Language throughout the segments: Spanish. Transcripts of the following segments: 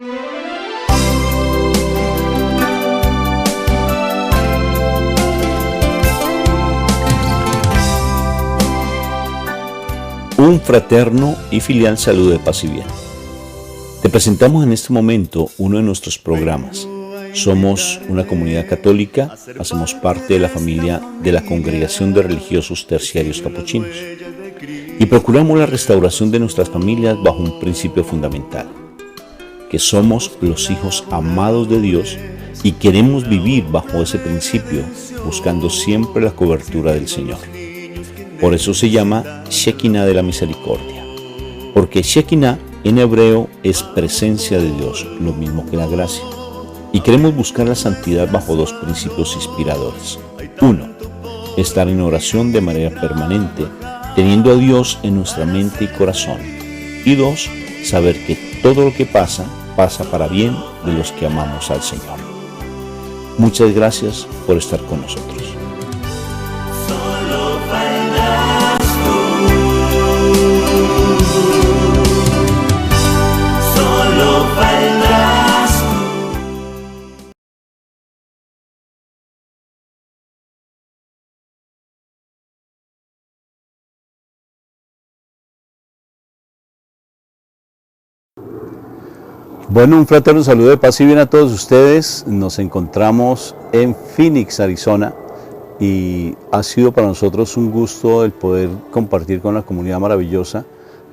Un fraterno y filial saludo de paz y bien. Te presentamos en este momento uno de nuestros programas. Somos una comunidad católica, hacemos parte de la familia de la Congregación de Religiosos Terciarios Capuchinos y procuramos la restauración de nuestras familias bajo un principio fundamental, que somos los hijos amados de Dios y queremos vivir bajo ese principio, buscando siempre la cobertura del Señor. Por eso se llama Shekinah de la Misericordia, porque Shekinah en hebreo es presencia de Dios, lo mismo que la gracia. Y queremos buscar la santidad bajo dos principios inspiradores. 1. Estar en oración de manera permanente, teniendo a Dios en nuestra mente y corazón. Y 2. Saber que todo lo que pasa, pasa para bien de los que amamos al Señor. Muchas gracias por estar con nosotros. Bueno, un fraterno saludo de paz y bien a todos ustedes. Nos encontramos en Phoenix, Arizona, y ha sido para nosotros un gusto el poder compartir con la comunidad maravillosa,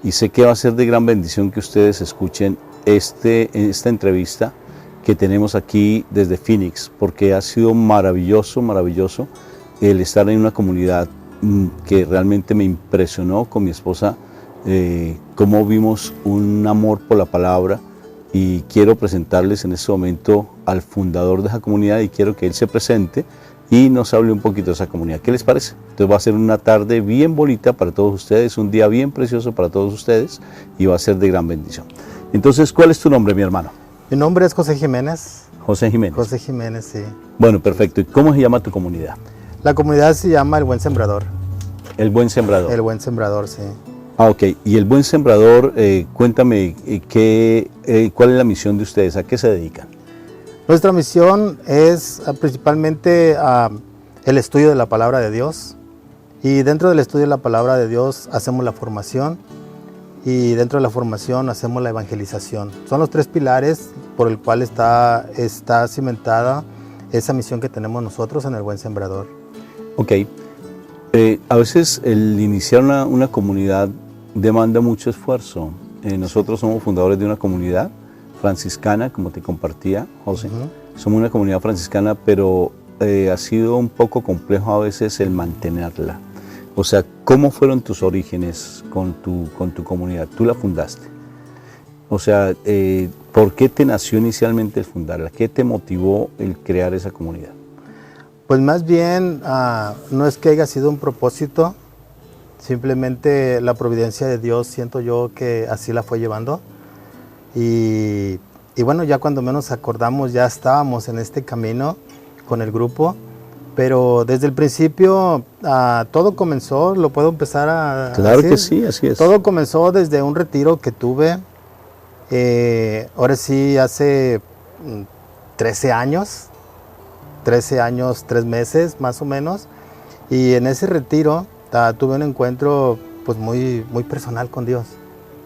y sé que va a ser de gran bendición que ustedes escuchen esta entrevista que tenemos aquí desde Phoenix, porque ha sido maravilloso el estar en una comunidad que realmente me impresionó con mi esposa, cómo vimos un amor por la palabra. Y quiero presentarles en este momento al fundador de esa comunidad y quiero que él se presente y nos hable un poquito de esa comunidad. ¿Qué les parece? Entonces va a ser una tarde bien bonita para todos ustedes, un día bien precioso para todos ustedes y va a ser de gran bendición. Entonces, ¿cuál es tu nombre, mi hermano? Mi nombre es José Jiménez. José Jiménez. José Jiménez, sí. Bueno, perfecto. ¿Y cómo se llama tu comunidad? La comunidad se llama El Buen Sembrador. El Buen Sembrador. El Buen Sembrador, sí. Ok, y el Buen Sembrador, cuéntame cuál es la misión de ustedes, ¿a qué se dedican? Nuestra misión es principalmente el estudio de la palabra de Dios, y dentro del estudio de la palabra de Dios hacemos la formación, y dentro de la formación hacemos la evangelización. Son los tres pilares por el cual está cimentada esa misión que tenemos nosotros en el Buen Sembrador. Ok, a veces el iniciar una comunidad demanda mucho esfuerzo. Nosotros somos fundadores de una comunidad franciscana, como te compartía, José. Somos una comunidad franciscana, pero ha sido un poco complejo a veces el mantenerla. O sea, ¿cómo fueron tus orígenes con tu comunidad? Tú la fundaste. O sea, ¿por qué te nació inicialmente el fundarla? ¿Qué te motivó el crear esa comunidad? Pues más bien, no es que haya sido un propósito, simplemente la providencia de Dios, siento yo que así la fue llevando. Y bueno, ya cuando menos acordamos, ya estábamos en este camino con el grupo, pero desde el principio todo comenzó, lo puedo empezar a Claro decir. que sí, así es. Todo comenzó desde un retiro que tuve, ahora sí, hace 13 años, 3 meses más o menos, y en ese retiro tuve un encuentro pues muy personal con Dios,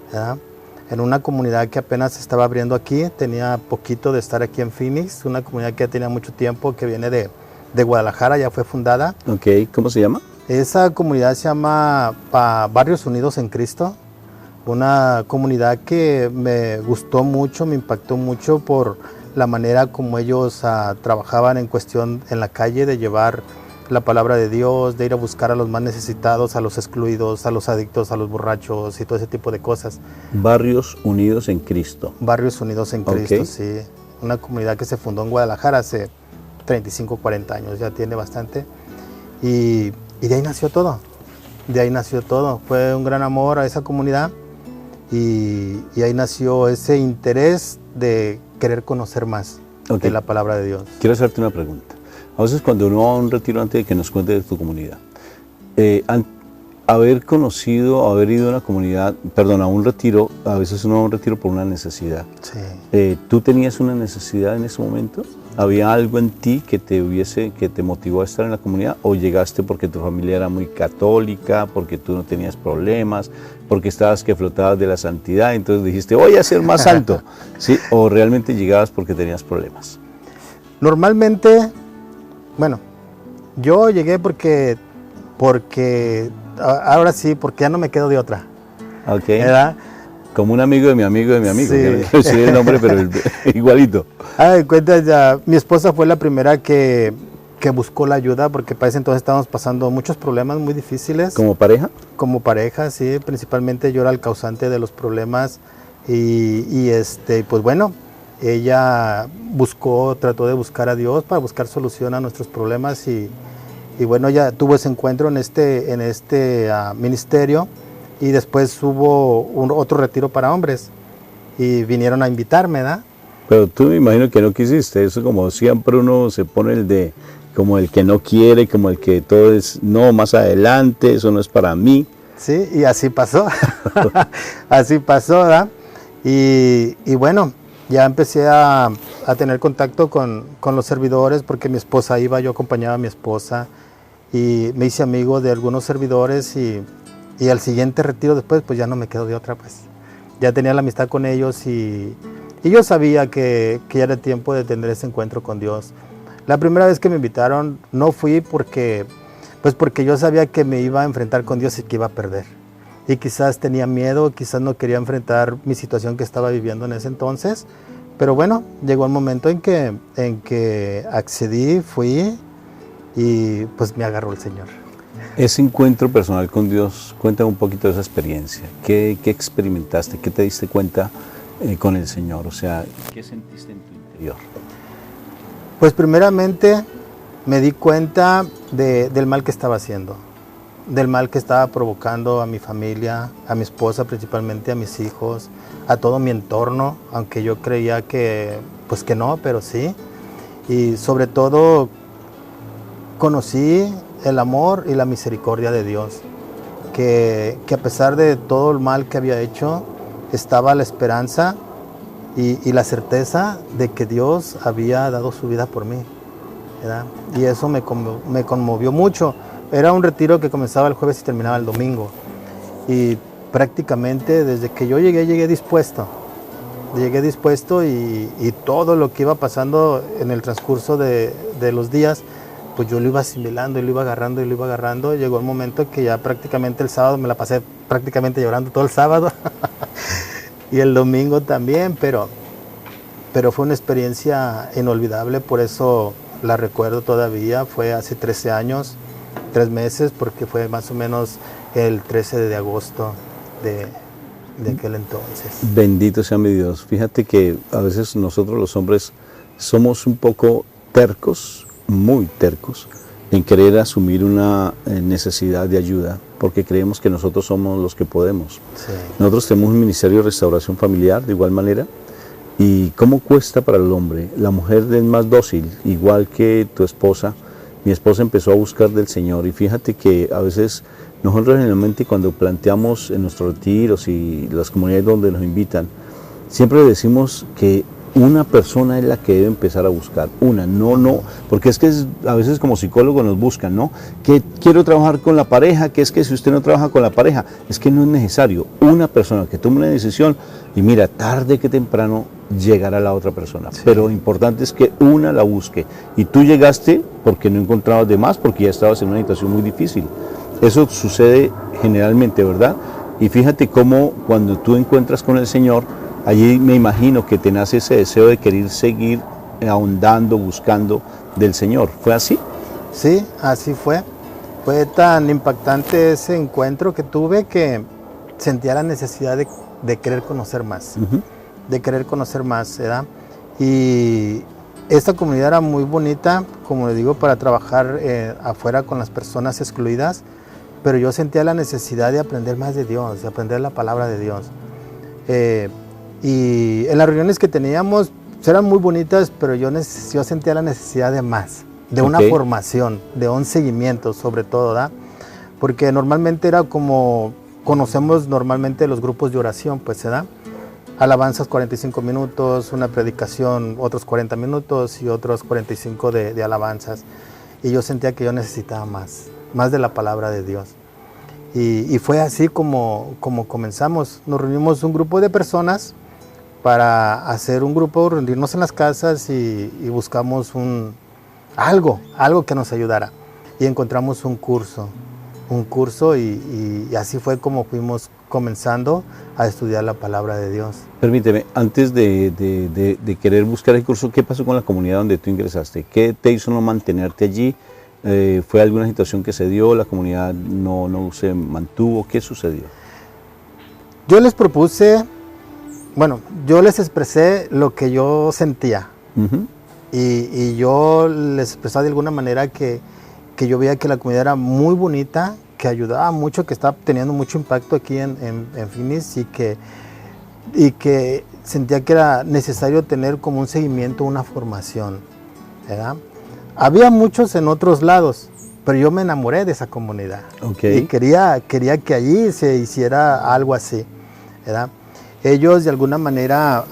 ¿verdad? En una comunidad que apenas estaba abriendo aquí, tenía poquito de estar aquí en Phoenix, una comunidad que ya tenía mucho tiempo, que viene de Guadalajara, ya fue fundada. Ok, ¿cómo se llama? Esa comunidad se llama Barrios Unidos en Cristo, una comunidad que me gustó mucho, me impactó mucho por la manera como ellos trabajaban en cuestión en la calle de llevar la palabra de Dios, de ir a buscar a los más necesitados, a los excluidos, a los adictos, a los borrachos y todo ese tipo de cosas. Barrios Unidos en Cristo. Barrios Unidos en Cristo, Okay. Sí. Una comunidad que se fundó en Guadalajara hace 35, 40 años, ya tiene bastante. Y de ahí nació todo. De ahí nació todo. Fue un gran amor a esa comunidad y ahí nació ese interés de querer conocer más de la palabra de Dios. Quiero hacerte una pregunta. A veces cuando uno va a un retiro, antes de que nos cuentes de tu comunidad, haber conocido, haber ido a una comunidad, perdón, a un retiro, a veces uno va a un retiro por una necesidad. Sí. ¿Tú tenías una necesidad en ese momento? ¿Había algo en ti que te motivó a estar en la comunidad? ¿O llegaste porque tu familia era muy católica, porque tú no tenías problemas, porque estabas que flotabas de la santidad, entonces dijiste, voy a ser más santo? ¿Sí? ¿O realmente llegabas porque tenías problemas? Normalmente, bueno, yo llegué porque ahora sí, porque ya no me quedo de otra. Ok. ¿Verdad? Como un amigo de mi amigo de mi amigo. Sí. Que no quiero decir el nombre, pero igualito. De cuenta, ya, mi esposa fue la primera que buscó la ayuda, porque para ese entonces estábamos pasando muchos problemas muy difíciles. ¿Como pareja? Como pareja, sí. Principalmente yo era el causante de los problemas. Y pues bueno, ella trató de buscar a Dios para buscar solución a nuestros problemas. Y bueno, ya tuvo ese encuentro en este ministerio, y después hubo otro retiro para hombres y vinieron a invitarme, ¿verdad? Pero tú me imagino que no quisiste, eso como siempre uno se pone como el que no quiere, como el que todo es, no, más adelante, eso no es para mí. Sí, y así pasó, así pasó, ¿verdad? Y bueno, ya empecé a tener contacto con los servidores, porque mi esposa iba, yo acompañaba a mi esposa, y me hice amigo de algunos servidores, y al siguiente retiro después, pues ya no me quedo de otra, pues ya tenía la amistad con ellos, y yo sabía que ya era tiempo de tener ese encuentro con Dios. La primera vez que me invitaron no fui porque yo sabía que me iba a enfrentar con Dios y que iba a perder, y quizás tenía miedo, quizás no quería enfrentar mi situación que estaba viviendo en ese entonces, pero bueno, llegó el momento en que accedí, fui, y pues me agarró el Señor. Ese encuentro personal con Dios, cuéntame un poquito de esa experiencia. ¿Qué experimentaste? ¿Qué te diste cuenta con el Señor? O sea, ¿qué sentiste en tu interior? Pues primeramente me di cuenta del mal que estaba haciendo, del mal que estaba provocando a mi familia, a mi esposa principalmente, a mis hijos, a todo mi entorno, aunque yo creía que no, pero sí. Y sobre todo conocí el amor y la misericordia de Dios, que a pesar de todo el mal que había hecho, estaba la esperanza y la certeza de que Dios había dado su vida por mí, ¿verdad? Y eso me conmovió mucho. Era un retiro que comenzaba el jueves y terminaba el domingo, y prácticamente desde que yo llegué dispuesto, y todo lo que iba pasando en el transcurso de los días, pues yo lo iba asimilando y lo iba agarrando. Llegó el momento que ya prácticamente el sábado me la pasé prácticamente llorando todo el sábado y el domingo también, pero fue una experiencia inolvidable, por eso la recuerdo todavía. Fue hace 13 años, 3 meses, porque fue más o menos el 13 de agosto de aquel entonces. Bendito sea mi Dios. Fíjate que a veces nosotros los hombres somos un poco tercos, muy tercos, en querer asumir una necesidad de ayuda, porque creemos que nosotros somos los que podemos. Sí. Nosotros tenemos un ministerio de restauración familiar de igual manera, y ¿cómo cuesta para el hombre? La mujer es más dócil, igual que tu esposa. Mi esposa empezó a buscar del Señor, y fíjate que a veces nosotros generalmente cuando planteamos en nuestros retiros y las comunidades donde nos invitan, siempre decimos que una persona es la que debe empezar a buscar, no, porque es que a veces como psicólogos nos buscan, ¿no? Que quiero trabajar con la pareja, que es que si usted no trabaja con la pareja, es que no es necesario. Una persona que tome una decisión, y mira, tarde que temprano llegará la otra persona, sí. Pero lo importante es que una la busque, y tú llegaste porque no encontrabas de más, porque ya estabas en una situación muy difícil. Eso sucede generalmente, ¿verdad? Y fíjate cómo cuando tú encuentras con el Señor, allí me imagino que te nace ese deseo de querer seguir ahondando, buscando del Señor. ¿Fue así? Sí, así fue. Fue tan impactante ese encuentro que tuve que sentía la necesidad de querer conocer más. De querer conocer más, ¿verdad? Y esta comunidad era muy bonita, como le digo, para trabajar afuera con las personas excluidas, pero yo sentía la necesidad de aprender más de Dios, de aprender la palabra de Dios. Y en las reuniones que teníamos eran muy bonitas, pero yo sentía la necesidad de más, de una formación, de un seguimiento sobre todo, ¿verdad? porque normalmente era como conocemos normalmente los grupos de oración, pues se da alabanzas 45 minutos, una predicación otros 40 minutos y otros 45 de alabanzas. Y yo sentía que yo necesitaba más de la palabra de Dios. Y fue así como comenzamos. Nos reunimos un grupo de personas para hacer un grupo, reunirnos en las casas y buscamos algo que nos ayudara. Y encontramos un curso y así fue como fuimos comenzando a estudiar la palabra de Dios. Permíteme, antes de querer buscar el curso, ¿qué pasó con la comunidad donde tú ingresaste? ¿Qué te hizo no mantenerte allí? ¿Fue alguna situación que se dio? ¿La comunidad no se mantuvo? ¿Qué sucedió? Yo les propuse, yo les expresé lo que yo sentía. Uh-huh. Y yo les expresaba de alguna manera que yo veía que la comunidad era muy bonita, que ayudaba mucho, que estaba teniendo mucho impacto aquí en Phoenix y que sentía que era necesario tener como un seguimiento, una formación, ¿verdad? Había muchos en otros lados, pero yo me enamoré de esa comunidad. Okay. Y quería que allí se hiciera algo así, ¿verdad? Ellos de alguna manera,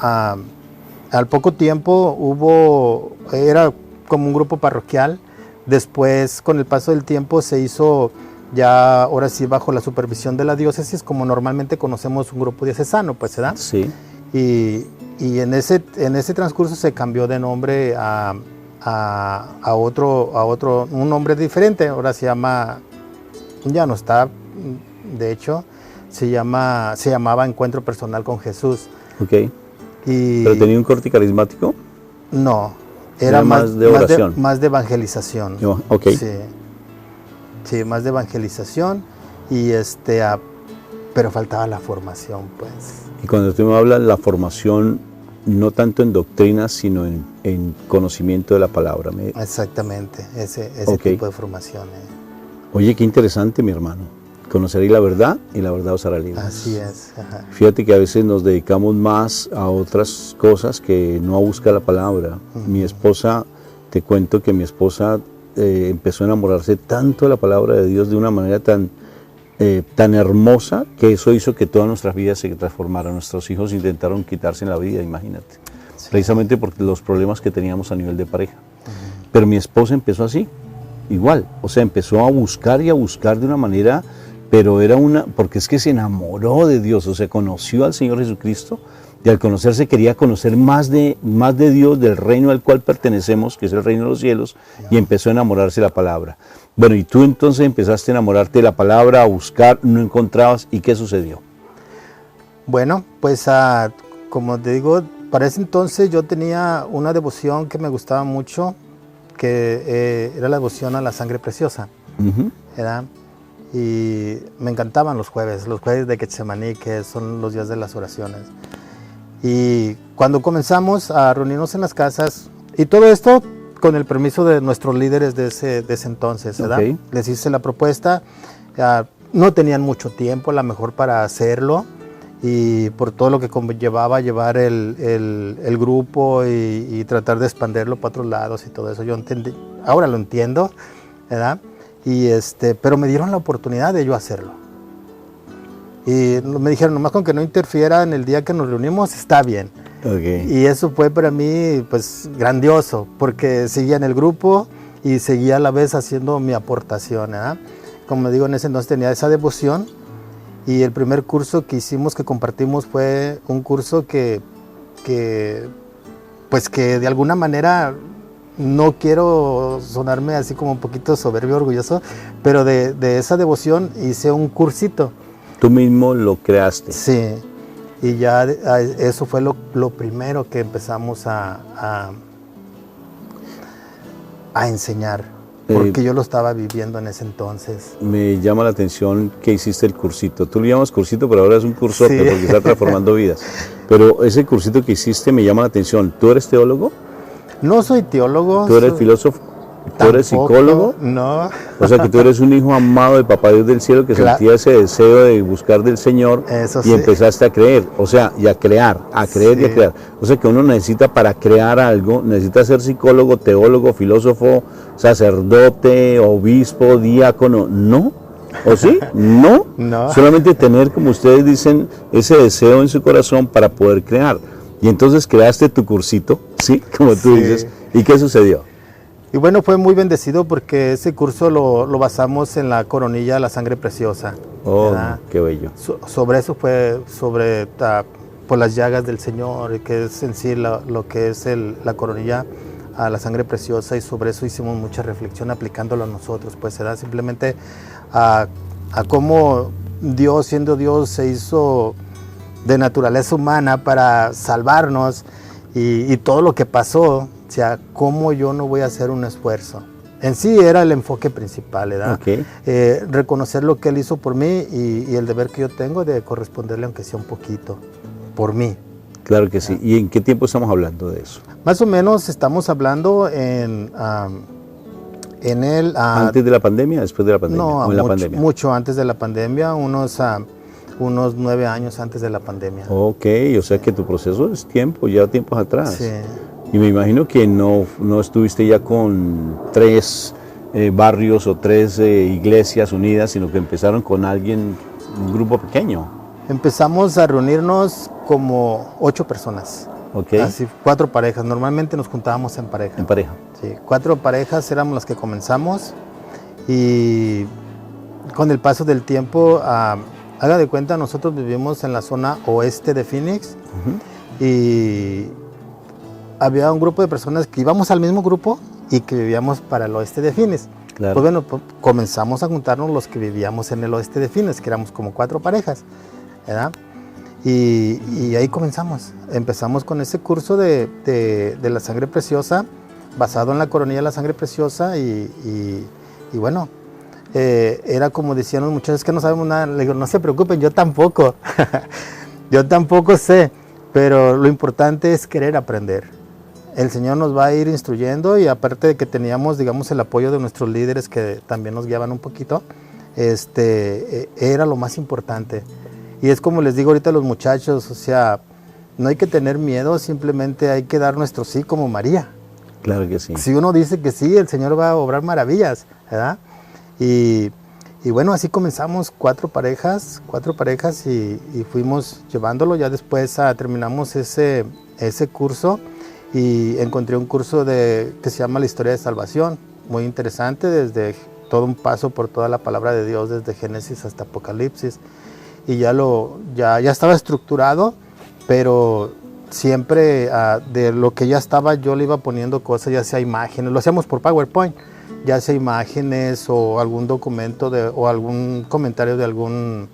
al poco tiempo era como un grupo parroquial. Después, con el paso del tiempo, se hizo ya, ahora sí, bajo la supervisión de la diócesis, como normalmente conocemos un grupo diocesano, pues, ¿verdad? Sí. Y en ese transcurso se cambió de nombre a otro, un nombre diferente. Ahora se llama, ya no está, de hecho, se llamaba Encuentro Personal con Jesús. Ok. ¿Pero tenía un corte carismático? No. Era más de oración. Más de evangelización. Okay. Sí, más de evangelización pero faltaba la formación, pues. Y cuando tú me hablas, la formación no tanto en doctrina, sino en conocimiento de la palabra. Exactamente, ese tipo de formación. Oye, qué interesante, mi hermano. Conoceréis la verdad y la verdad os hará libres. Así es. Ajá. Fíjate que a veces nos dedicamos más a otras cosas que no a buscar la palabra. Uh-huh. Mi esposa, te cuento que mi esposa empezó a enamorarse tanto de la palabra de Dios de una manera tan hermosa que eso hizo que todas nuestras vidas se transformaran. Nuestros hijos intentaron quitarse la vida, imagínate. Sí. Precisamente por los problemas que teníamos a nivel de pareja. Uh-huh. Pero mi esposa empezó así, igual. O sea, empezó a buscar de una manera... Pero porque es que se enamoró de Dios, o sea, conoció al Señor Jesucristo, y al conocerse quería conocer más de Dios, del reino al cual pertenecemos, que es el reino de los cielos, y empezó a enamorarse de la palabra. Bueno, y tú entonces empezaste a enamorarte de la palabra, a buscar, no encontrabas, ¿y qué sucedió? Bueno, pues como te digo, para ese entonces yo tenía una devoción que me gustaba mucho, que era la devoción a la sangre preciosa, uh-huh. ¿Verdad? Y me encantaban los jueves de Getsemaní, que son los días de las oraciones. Y cuando comenzamos a reunirnos en las casas, y todo esto con el permiso de nuestros líderes de ese entonces, ¿verdad? Okay. Les hice la propuesta, no tenían mucho tiempo a lo mejor para hacerlo, y por todo lo que conllevaba llevar el grupo y tratar de expandirlo para otros lados y todo eso, yo entendí, ahora lo entiendo, ¿verdad? Pero me dieron la oportunidad de yo hacerlo. Y me dijeron, nomás con que no interfiera en el día que nos reunimos, está bien. Okay. Y eso fue para mí, pues, grandioso, porque seguía en el grupo y seguía a la vez haciendo mi aportación, ¿eh? Como digo, en ese entonces tenía esa devoción, y el primer curso que hicimos, que compartimos, fue un curso que de alguna manera... No quiero sonarme así como un poquito soberbio, orgulloso, pero de esa devoción hice un cursito. ¿Tú mismo lo creaste? Sí, y ya eso fue lo primero que empezamos a enseñar, porque yo lo estaba viviendo en ese entonces. Me llama la atención que hiciste el cursito. Tú lo llamas cursito, pero ahora es un cursote, sí. Porque está transformando vidas. Pero ese cursito que hiciste me llama la atención. ¿Tú eres teólogo? No soy teólogo. ¿Tú eres filósofo? ¿Tú eres psicólogo? No. O sea que tú eres un hijo amado de Papá Dios del cielo que sentía ese deseo de buscar del Señor. Eso y empezaste a creer, o sea, y a creer sí. Y a crear. O sea que uno necesita, para crear algo, necesita ser psicólogo, teólogo, filósofo, sacerdote, obispo, diácono. No. ¿O sí? No. No. Solamente tener, como ustedes dicen, ese deseo en su corazón para poder crear. Y entonces creaste tu cursito, ¿sí? Como tú Sí. dices. ¿Y qué sucedió? Y bueno, fue muy bendecido porque ese curso lo basamos en la coronilla La Sangre Preciosa. Oh, ¿verdad? qué bello. Sobre eso fue, sobre por las llagas del Señor, que es en sí lo que es la coronilla a la sangre preciosa, y sobre eso hicimos mucha reflexión aplicándolo a nosotros, pues se da simplemente a cómo Dios, siendo Dios, se hizo de naturaleza humana para salvarnos, y todo lo que pasó, o sea, cómo yo no voy a hacer un esfuerzo. En sí era el enfoque principal, ¿verdad? Okay. Reconocer lo que Él hizo por mí y el deber que yo tengo de corresponderle, aunque sea un poquito, por mí. Claro que sí. ¿Y en qué tiempo estamos hablando de eso? Más o menos estamos hablando en el... ¿Antes de la pandemia, después de la pandemia? No, ¿O en la pandemia? mucho antes de la pandemia, unos 9 años antes de la pandemia. Ok, o sea que tu proceso es tiempo, ya tiempos atrás. Sí. Y me imagino que no estuviste ya con 3 barrios o 3 iglesias unidas, sino que empezaron con un grupo pequeño. Empezamos a reunirnos como 8 personas. Ok. Así, 4 parejas. Normalmente nos juntábamos en pareja. En pareja. Sí, 4 parejas éramos las que comenzamos, y con el paso del tiempo, haga de cuenta, nosotros vivimos en la zona oeste de Phoenix, y había un grupo de personas que íbamos al mismo grupo y que vivíamos para el oeste de Phoenix. Claro. Pues bueno, comenzamos a juntarnos los que vivíamos en el oeste de Phoenix, que éramos como 4 parejas, ¿verdad? Y ahí comenzamos. Empezamos con ese curso de la sangre preciosa, basado en la coronilla de la sangre preciosa, y bueno, era como decían los muchachos que no sabemos nada. Le digo, no se preocupen, yo tampoco. Yo tampoco sé, pero lo importante es querer aprender. El Señor nos va a ir instruyendo, y aparte de que teníamos, digamos, el apoyo de nuestros líderes que también nos guiaban un poquito, era lo más importante. Y es como les digo ahorita a los muchachos, o sea, no hay que tener miedo, simplemente hay que dar nuestro sí como María. Claro que sí. Si uno dice que sí, el Señor va a obrar maravillas, ¿verdad? Y bueno, así comenzamos 4 parejas, y fuimos llevándolo. Ya después terminamos ese curso, y encontré un curso que se llama La Historia de Salvación, muy interesante, desde todo un paso por toda la palabra de Dios, desde Génesis hasta Apocalipsis, y ya estaba estructurado, pero siempre de lo que ya estaba yo le iba poniendo cosas, ya sea imágenes, lo hacíamos por PowerPoint, ya sea imágenes o algún documento o algún comentario de algún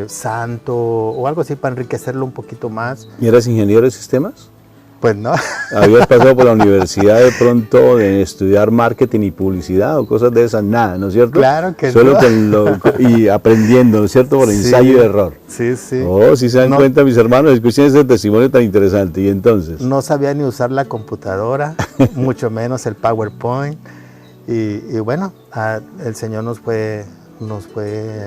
santo o algo así para enriquecerlo un poquito más. ¿Y eras ingeniero de sistemas? Pues no. ¿Habías pasado por la universidad de pronto de estudiar marketing y publicidad o cosas de esas? Nada, ¿no es cierto? Claro que Solo no. y aprendiendo, ¿no es cierto? Por ensayo y error. Sí, sí. Oh, si se dan cuenta mis hermanos, escuchen ese testimonio tan interesante. ¿Y entonces? No sabía ni usar la computadora, mucho menos el PowerPoint. Y bueno, el Señor nos fue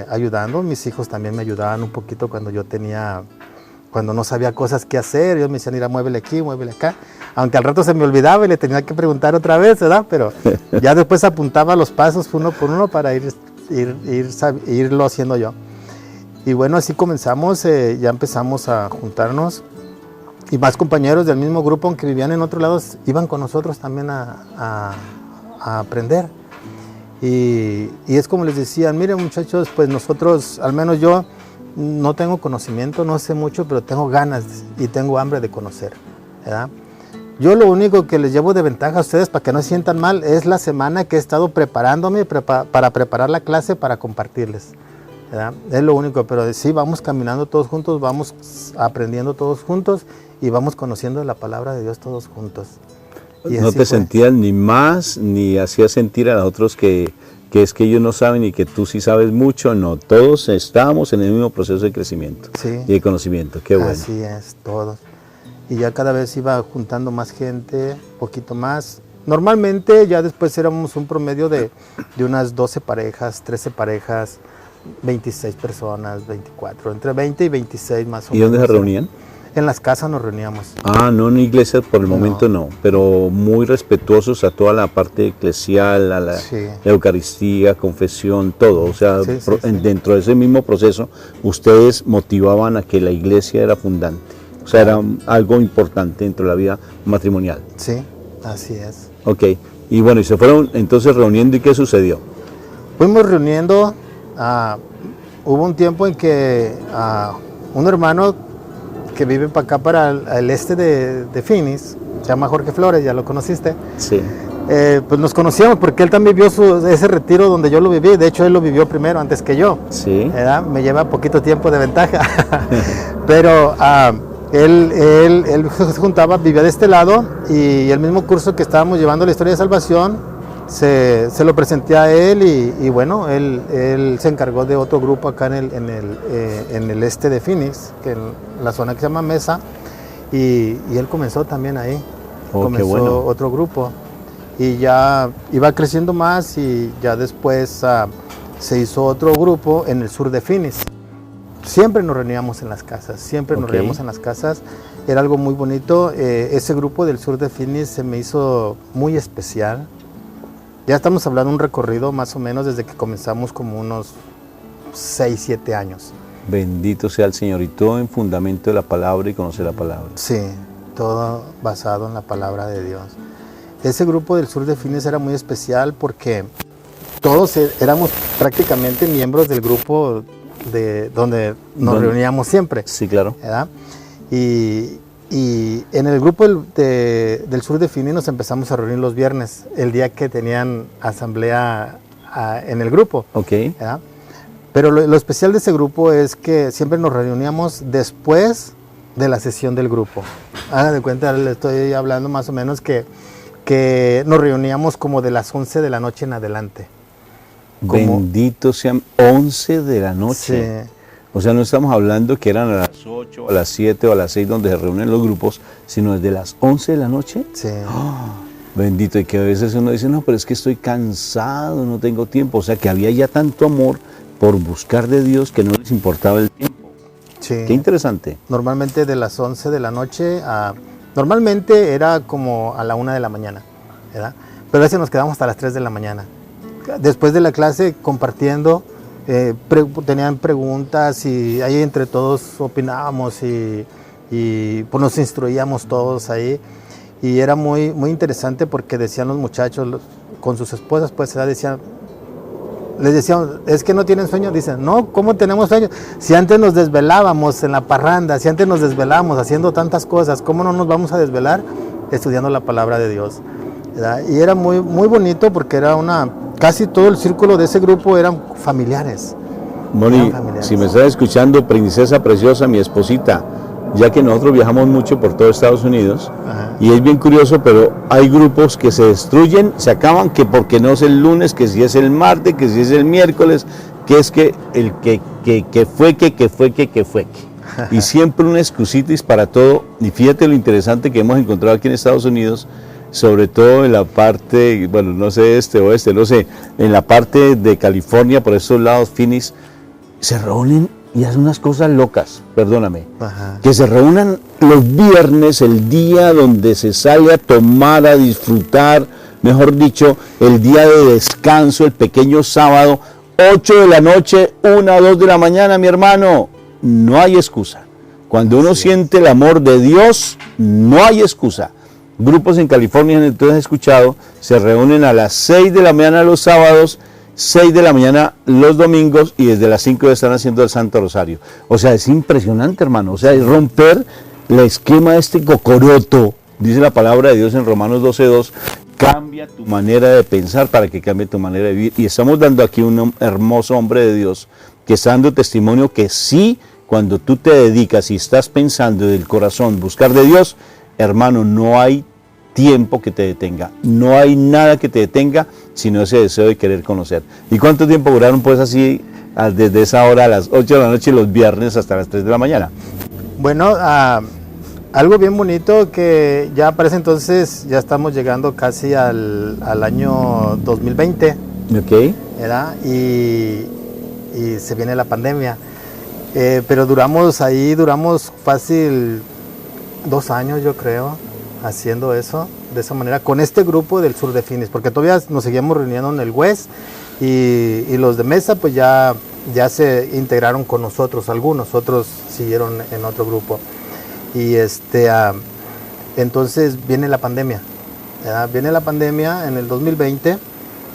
ayudando. Mis hijos también me ayudaban un poquito cuando no sabía cosas que hacer. Ellos me decían, mira, muévele aquí, muévele acá. Aunque al rato se me olvidaba y le tenía que preguntar otra vez, ¿verdad? Pero ya después apuntaba los pasos uno por uno para irlo haciendo yo. Y bueno, así comenzamos, ya empezamos a juntarnos. Y más compañeros del mismo grupo, aunque vivían en otros lados, iban con nosotros también a aprender. Y es como les decían, miren muchachos, pues nosotros, al menos yo, no tengo conocimiento, no sé mucho, pero tengo ganas y tengo hambre de conocer, ¿verdad? Yo lo único que les llevo de ventaja a ustedes para que no se sientan mal es la semana que he estado preparándome para preparar la clase para compartirles, ¿verdad? Es lo único, pero sí, vamos caminando todos juntos, vamos aprendiendo todos juntos y vamos conociendo la palabra de Dios todos juntos. Y no te sentías ni más, ni hacías sentir a los otros que es que ellos no saben y que tú sí sabes mucho. No, todos estábamos en el mismo proceso de crecimiento, sí, y de conocimiento. Qué bueno. Así es, todos. Y ya cada vez iba juntando más gente, poquito más. Normalmente ya después éramos un promedio de unas 12 parejas, 13 parejas, 26 personas, 24, entre 20 y 26 más o menos. ¿Y dónde se reunían? En las casas nos reuníamos. Ah, no en iglesias por el No. momento no, pero muy respetuosos a toda la parte eclesial, a la Sí. Eucaristía, confesión, todo. O sea, Sí, sí, sí. dentro de ese mismo proceso, ustedes motivaban a que la iglesia era fundante. O sea, era algo importante dentro de la vida matrimonial. Sí, así es. Ok, y bueno, y se fueron entonces reuniendo, ¿y qué sucedió? Fuimos reuniendo, hubo un tiempo en que un hermano que vive para acá, para el este de Phoenix, se llama Jorge Flores, ya lo conociste, Sí. pues nos conocíamos porque él también vivió ese retiro donde yo lo viví. De hecho, él lo vivió primero antes que yo. Sí. ¿Verdad? Me lleva poquito tiempo de ventaja. Pero él se juntaba, vivía de este lado, y el mismo curso que estábamos llevando, la historia de salvación, se lo presenté a él, y bueno, él se encargó de otro grupo acá en el este de Phoenix, que en la zona que se llama Mesa, y él comenzó también ahí. Oh, qué Comenzó bueno. otro grupo, y ya iba creciendo más, y ya después se hizo otro grupo en el sur de Phoenix. Siempre nos reuníamos en las casas, siempre nos Ok. reuníamos en las casas. Era algo muy bonito. Ese grupo del sur de Phoenix se me hizo muy especial. Ya estamos hablando de un recorrido más o menos desde que comenzamos, como unos 6, 7 años. Bendito sea el Señor, y todo en fundamento de la palabra y conocer la palabra. Sí, todo basado en la palabra de Dios. Ese grupo del sur de Phoenix era muy especial porque todos éramos prácticamente miembros del grupo donde nos ¿Dónde? reuníamos siempre, Sí, claro. ¿verdad? Y en el grupo del sur de Phoenix nos empezamos a reunir los viernes, el día que tenían asamblea en el grupo, Ok. ¿verdad? Pero lo especial de ese grupo es que siempre nos reuníamos después de la sesión del grupo. Haga de cuenta, le estoy hablando más o menos que nos reuníamos como de las 11 de la noche en adelante. Bendito sean 11 de la noche. Sí. O sea, no estamos hablando que eran a las 8, a las 7 o a las 6 donde se reúnen los grupos, sino desde las 11 de la noche. Sí. Bendito, y que a veces uno dice, no, pero es que estoy cansado, no tengo tiempo. O sea, que había ya tanto amor por buscar de Dios que no les importaba el tiempo. Sí. Qué interesante. Normalmente de las 11 de la noche normalmente era como a la 1 de la mañana, ¿verdad? Pero a veces nos quedamos hasta las 3 de la mañana. Después de la clase, compartiendo, tenían preguntas, y ahí entre todos opinábamos, y pues nos instruíamos todos ahí. Y era muy, muy interesante porque decían los muchachos con sus esposas, pues les decían, es que no tienen sueño. Dicen, no, ¿cómo tenemos sueño? Si antes nos desvelábamos en la parranda, si antes nos desvelábamos haciendo tantas cosas, ¿cómo no nos vamos a desvelar estudiando la palabra de Dios? ¿Verdad? Y era muy, muy bonito porque era casi todo el círculo de ese grupo eran familiares. Moni, Eran familiares. si me estás escuchando, princesa preciosa, mi esposita, ya que nosotros viajamos mucho por todo Estados Unidos, Ajá. y es bien curioso, pero hay grupos que se destruyen, se acaban, que porque no es el lunes, que si es el martes, que si es el miércoles, que es que el que fue que. Y siempre un excusitis para todo. Y fíjate lo interesante que hemos encontrado aquí en Estados Unidos, sobre todo en la parte, bueno, no sé, oeste, no sé, en la parte de California, por esos lados, Phoenix, se reúnen y hacen unas cosas locas, perdóname. Ajá. Que se reúnan los viernes, el día donde se sale a tomar, a disfrutar, mejor dicho, el día de descanso, el pequeño sábado, 8 de la noche, 1, 2 de la mañana, mi hermano, no hay excusa. Cuando uno siente el amor de Dios, no hay excusa. Grupos en California, entonces he escuchado, se reúnen a las 6 de la mañana los sábados, 6 de la mañana los domingos, y desde las 5 están haciendo el Santo Rosario. O sea, es impresionante, hermano. O sea, es romper el esquema de este cocoroto. Dice la palabra de Dios en Romanos 12:2, cambia tu manera de pensar para que cambie tu manera de vivir. Y estamos dando aquí un hermoso hombre de Dios que está dando testimonio que sí, cuando tú te dedicas y estás pensando del corazón buscar de Dios, hermano, no hay tiempo que te detenga, no hay nada que te detenga, sino ese deseo de querer conocer. ¿Y cuánto tiempo duraron pues así, desde esa hora a las 8 de la noche los viernes hasta las 3 de la mañana? Bueno, algo bien bonito que ya para ese entonces ya estamos llegando casi al año 2020, Ok. ¿verdad? Y se viene la pandemia. Pero duramos fácil 2 años yo creo, haciendo eso, de esa manera, con este grupo del sur de Phoenix, porque todavía nos seguíamos reuniendo en el West y los de Mesa pues ya se integraron con nosotros, algunos, otros siguieron en otro grupo. Y entonces viene la pandemia, ¿verdad? Viene la pandemia en el 2020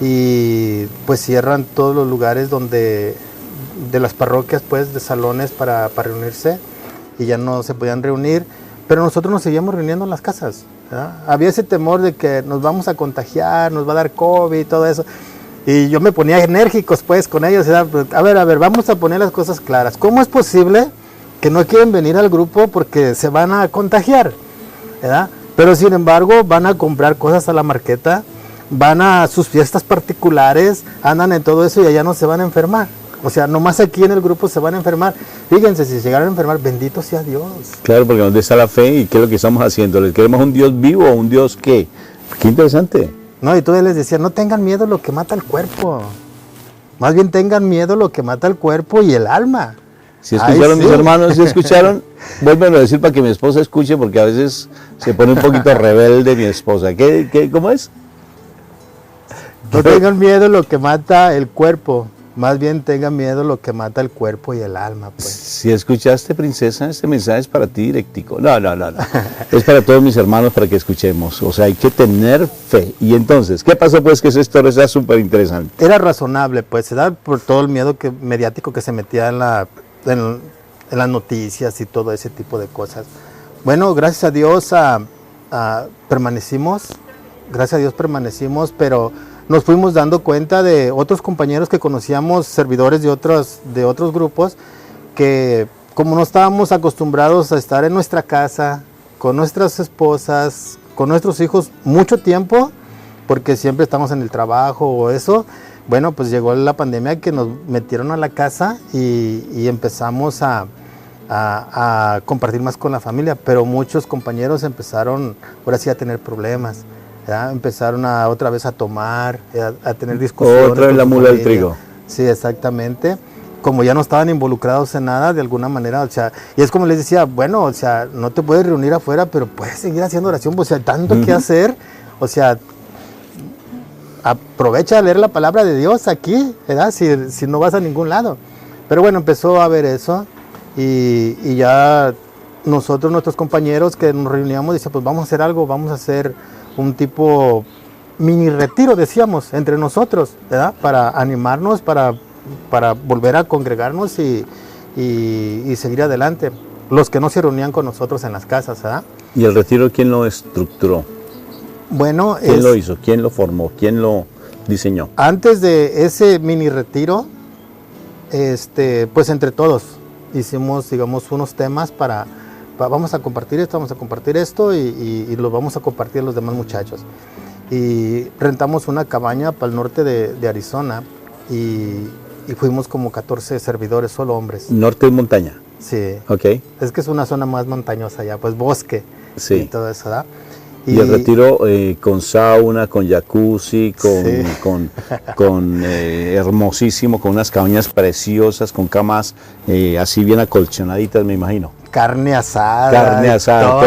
y pues cierran todos los lugares de las parroquias, pues, de salones para reunirse, y ya no se podían reunir, pero nosotros nos seguíamos reuniendo en las casas, ¿verdad? Había ese temor de que nos vamos a contagiar, nos va a dar COVID y todo eso, y yo me ponía enérgicos pues con ellos, ¿verdad? A ver, vamos a poner las cosas claras. ¿Cómo es posible que no quieren venir al grupo porque se van a contagiar, ¿verdad? Pero sin embargo van a comprar cosas a la marqueta, van a sus fiestas particulares, andan en todo eso y allá no se van a enfermar? O sea, nomás aquí en el grupo se van a enfermar. Fíjense, si llegaran a enfermar, bendito sea Dios. Claro, porque ¿dónde está la fe y qué es lo que estamos haciendo? ¿Les queremos un Dios vivo o un Dios qué? Qué interesante. No, y tú les decías, no tengan miedo lo que mata el cuerpo. Más bien tengan miedo lo que mata el cuerpo y el alma. Si escucharon, mis hermanos, si escucharon, vuelven a decir para que mi esposa escuche, porque a veces se pone un poquito rebelde mi esposa. ¿Cómo es? No tengan miedo lo que mata el cuerpo. Más bien tengan miedo lo que mata el cuerpo y el alma, pues. Si escuchaste, princesa, este mensaje es para ti directico. No. Es para todos mis hermanos para que escuchemos. O sea, hay que tener fe. Y entonces, ¿qué pasó pues que esa historia sea súper interesante? Era razonable, pues, se da por todo el miedo mediático que se metía en las noticias y todo ese tipo de cosas. Bueno, gracias a Dios permanecimos, pero nos fuimos dando cuenta de otros compañeros que conocíamos, servidores de otros grupos, que como no estábamos acostumbrados a estar en nuestra casa, con nuestras esposas, con nuestros hijos mucho tiempo, porque siempre estamos en el trabajo o eso, bueno, pues llegó la pandemia que nos metieron a la casa y empezamos a compartir más con la familia, pero muchos compañeros empezaron ahora sí a tener problemas. ¿Ya? Empezaron otra vez a tomar, a tener discusiones. Otra vez la mula del trigo. Sí, exactamente. Como ya no estaban involucrados en nada, de alguna manera, o sea, y es como les decía, bueno, o sea, no te puedes reunir afuera, pero puedes seguir haciendo oración, o sea, tanto que hacer, o sea, aprovecha a leer la palabra de Dios aquí, ¿verdad? Si no vas a ningún lado. Pero bueno, empezó a ver eso, y ya nuestros compañeros que nos reuníamos, decían, pues vamos a hacer algo, vamos a hacer un tipo mini retiro, decíamos, entre nosotros, ¿verdad? Para animarnos, para volver a congregarnos y seguir adelante. Los que no se reunían con nosotros en las casas, ¿verdad? ¿Y el retiro quién lo estructuró? Bueno, ¿Quién lo hizo? ¿Quién lo formó? ¿Quién lo diseñó? Antes de ese mini retiro, pues entre todos hicimos, digamos, unos temas vamos a compartir esto y lo vamos a compartir a los demás muchachos. Y rentamos una cabaña para el norte de Arizona y fuimos como 14 servidores, solo hombres. ¿Norte de montaña? Sí. Ok. Es que es una zona más montañosa allá, pues bosque. Sí. Y todo eso, ¿verdad? Y el retiro con sauna, con jacuzzi, con hermosísimo, con unas cabañas preciosas, con camas así bien acolchonaditas, me imagino. Carne asada. Todo.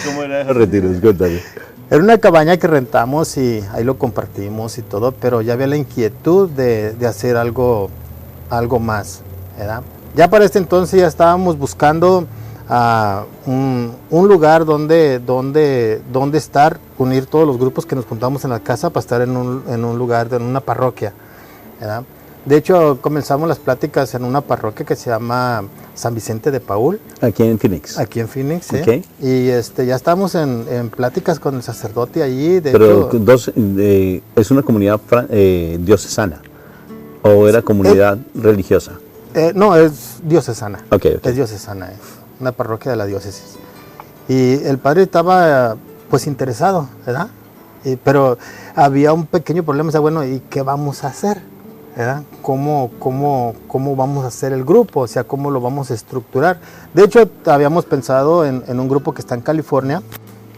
¿Cómo eran esos retiros? Cuéntame. Era una cabaña que rentamos y ahí lo compartimos y todo, pero ya había la inquietud de hacer algo más, ¿verdad? Ya para este entonces ya estábamos buscando un lugar donde estar, unir todos los grupos que nos juntamos en la casa para estar en un lugar, en una parroquia, ¿verdad? De hecho, comenzamos las pláticas en una parroquia que se llama San Vicente de Paúl. Aquí en Phoenix. Aquí en Phoenix, sí. Okay. Y ya estamos en pláticas con el sacerdote allí. Pero ¿es una comunidad diocesana o era comunidad religiosa? No, es diocesana. Okay. Es diocesana, una parroquia de la diócesis. Y el padre estaba pues interesado, ¿verdad? Pero había un pequeño problema, o sea, bueno, ¿y qué vamos a hacer? ¿Verdad? ¿Cómo vamos a hacer el grupo? O sea, ¿cómo lo vamos a estructurar? De hecho, habíamos pensado en un grupo que está en California,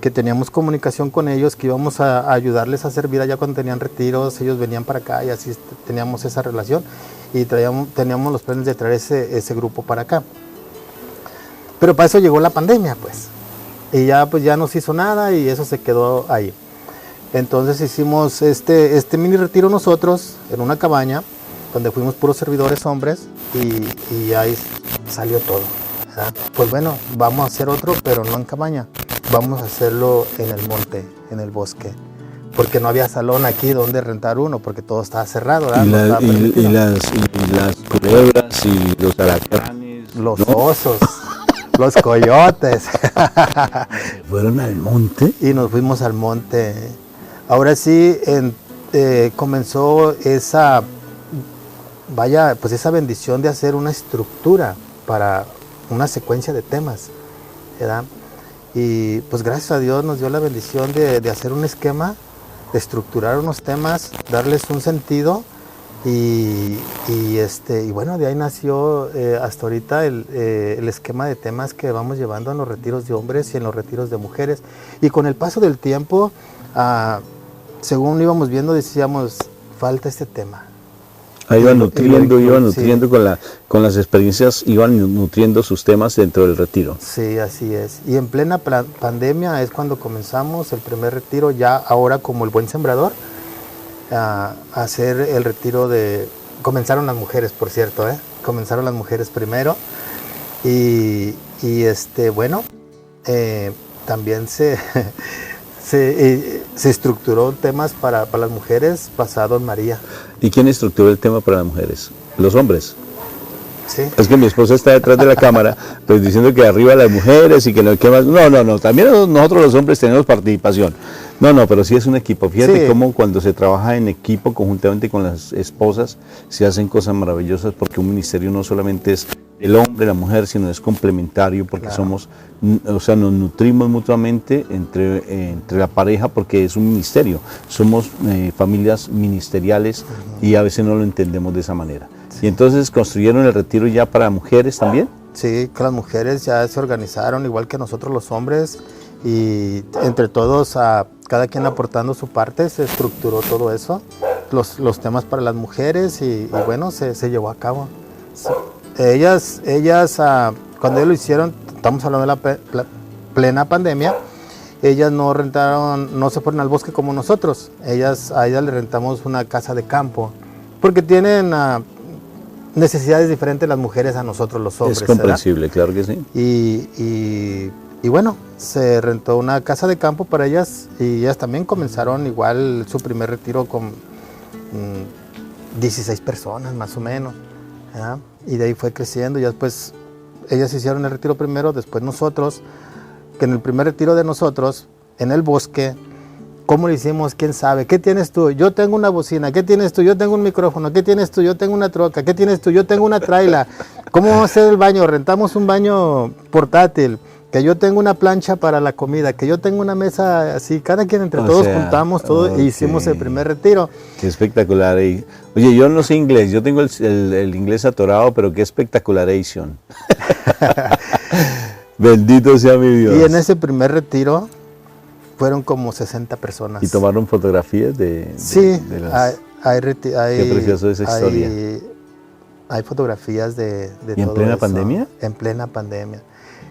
que teníamos comunicación con ellos, que íbamos a ayudarles a servir allá cuando tenían retiros, ellos venían para acá y así teníamos esa relación y teníamos los planes de traer ese grupo para acá. Pero para eso llegó la pandemia, pues. Y ya pues ya no se hizo nada y eso se quedó ahí. Entonces hicimos este mini retiro nosotros en una cabaña donde fuimos puros servidores hombres y ahí salió todo, ¿verdad? Pues bueno, vamos a hacer otro, pero no en cabaña. Vamos a hacerlo en el monte, en el bosque. Porque no había salón aquí donde rentar uno, porque todo estaba cerrado, ¿verdad? Y las culebras y los alacranes. Los osos. Los coyotes. ¿Fueron al monte? Y nos fuimos al monte. Ahora sí comenzó esa bendición de hacer una estructura para una secuencia de temas, ¿verdad? Y pues gracias a Dios nos dio la bendición de hacer un esquema, de estructurar unos temas, darles un sentido. Y bueno, de ahí nació hasta ahorita el esquema de temas que vamos llevando en los retiros de hombres y en los retiros de mujeres. Y con el paso del tiempo, según íbamos viendo, decíamos, falta este tema. Iban nutriendo con las experiencias, iban nutriendo sus temas dentro del retiro. Sí, así es. Y en plena pandemia es cuando comenzamos el primer retiro, ya ahora como el buen sembrador, a hacer el retiro comenzaron las mujeres, por cierto, comenzaron las mujeres primero y bueno, también se estructuró temas para las mujeres basado en María. ¿Y quién estructuró el tema para las mujeres? ¿Los hombres? Sí. Es que mi esposa está detrás de la cámara, pues diciendo que arriba las mujeres y que no, ¿qué más? No, también nosotros los hombres tenemos participación. No, pero sí es un equipo. Fíjate cómo cuando se trabaja en equipo, conjuntamente con las esposas, se hacen cosas maravillosas, porque un ministerio no solamente es el hombre, la mujer, sino es complementario, porque nos nutrimos mutuamente entre la pareja, porque es un ministerio. Somos familias ministeriales y a veces no lo entendemos de esa manera. Sí. Y entonces construyeron el retiro ya para mujeres también. Sí, que las mujeres ya se organizaron igual que nosotros los hombres, y entre todos, cada quien aportando su parte, se estructuró todo eso, los temas para las mujeres y bueno, se llevó a cabo. Ellas cuando ellos lo hicieron, estamos hablando de la plena pandemia, ellas no rentaron, no se fueron al bosque como nosotros, a ellas le rentamos una casa de campo, porque tienen necesidades diferentes las mujeres a nosotros los hombres. Es comprensible, ¿verdad? Claro que sí. Y bueno, se rentó una casa de campo para ellas y ellas también comenzaron igual su primer retiro con 16 personas más o menos, ¿verdad? Y de ahí fue creciendo y después ellas hicieron el retiro primero, después nosotros, que en el primer retiro de nosotros, en el bosque, ¿cómo lo hicimos? ¿Quién sabe? ¿Qué tienes tú? Yo tengo una bocina. ¿Qué tienes tú? Yo tengo un micrófono. ¿Qué tienes tú? Yo tengo una troca. ¿Qué tienes tú? Yo tengo una traila. ¿Cómo vamos a hacer el baño? Rentamos un baño portátil. Que yo tengo una plancha para la comida, que yo tengo una mesa así, cada quien entre todos juntamos todo e hicimos el primer retiro. Qué espectacular. Oye, yo no sé inglés, yo tengo el inglés atorado, pero qué espectacularation. Bendito sea mi Dios. Y en ese primer retiro fueron como 60 personas. ¿Y tomaron fotografías de las... Qué precioso esa historia. Hay fotografías de ¿Y en todo plena eso. Pandemia? En plena pandemia.